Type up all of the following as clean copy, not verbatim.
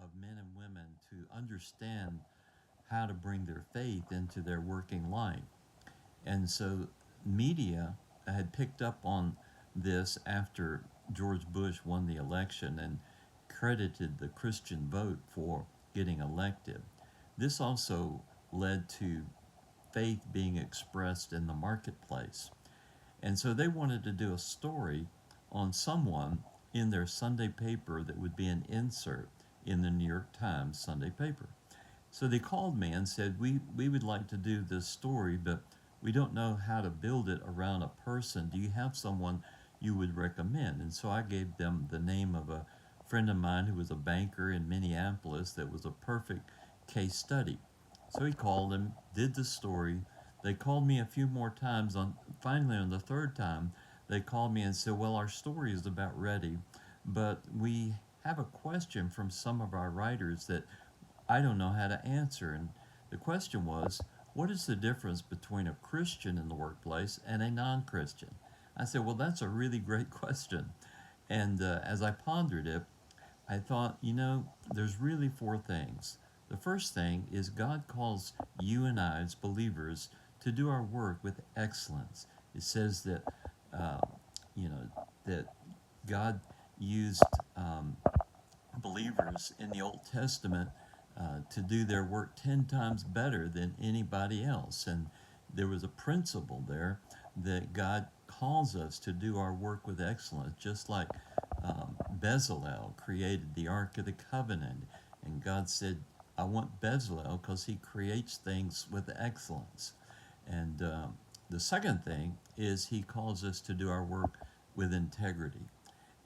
of men and women to understand how to bring their faith into their working life. And so media had picked up on this after George Bush won the election and credited the Christian vote for getting elected. This also led to faith being expressed in the marketplace. And so they wanted to do a story on someone in their Sunday paper that would be an insert in the New York Times Sunday paper. So they called me and said, we would like to do this story, but we don't know how to build it around a person. Do you have someone you would recommend? And so I gave them the name of a friend of mine who was a banker in Minneapolis that was a perfect case study. So he called him, did the story. They called me a few more times. Finally, on the third time, they called me and said, well, our story is about ready, but we have a question from some of our writers that I don't know how to answer. And the question was, what is the difference between a Christian in the workplace and a non Christian? I said, well, that's a really great question. And as I pondered it, I thought, there's really four things. The first thing is God calls you and I as believers to do our work with excellence. It says that, uh, that God used believers in the Old Testament to do their work 10 times better than anybody else. And there was a principle there that God calls us to do our work with excellence, just like Bezalel created the Ark of the Covenant. And God said, I want Bezalel because he creates things with excellence. And the second thing is he calls us to do our work with integrity.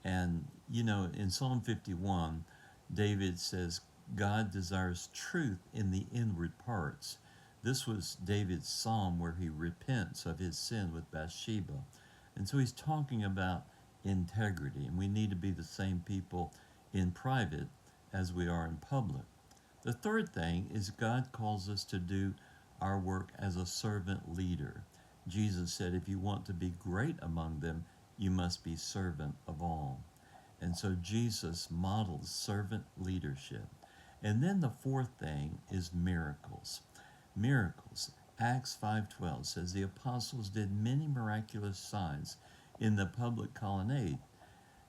And, in Psalm 51, David says, God desires truth in the inward parts. This was David's psalm where he repents of his sin with Bathsheba. And so he's talking about integrity, and we need to be the same people in private as we are in public. The third thing is God calls us to do our work as a servant leader. Jesus said, if you want to be great among them, you must be servant of all. And so Jesus models servant leadership. And then the fourth thing is miracles. Miracles. Acts 5:12 says the apostles did many miraculous signs in the public colonnade.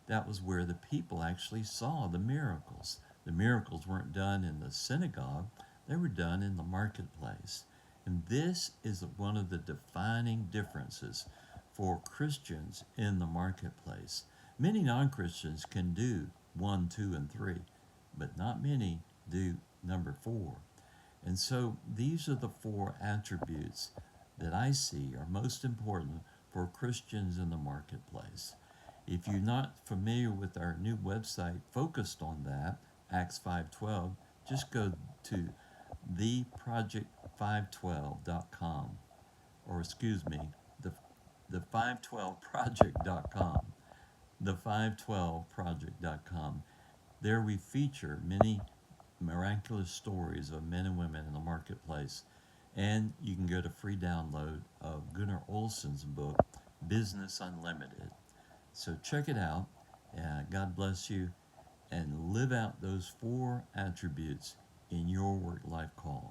That was where the people actually saw the miracles. The miracles weren't done in the synagogue, they were done in the marketplace. And this is one of the defining differences for Christians in the marketplace. Many non Christians can do 1, 2, and 3, but not many do number 4. And so these are the four attributes that I see are most important for Christians in the marketplace. If you're not familiar with our new website focused on that, Acts 5:12, just go to theproject512.com, or excuse me, the 512project.com, the512project.com. There we feature many miraculous stories of men and women in the marketplace. And you can get a free download of Gunnar Olson's book, Business Unlimited. So check it out. God bless you, and live out those four attributes in your work life calling.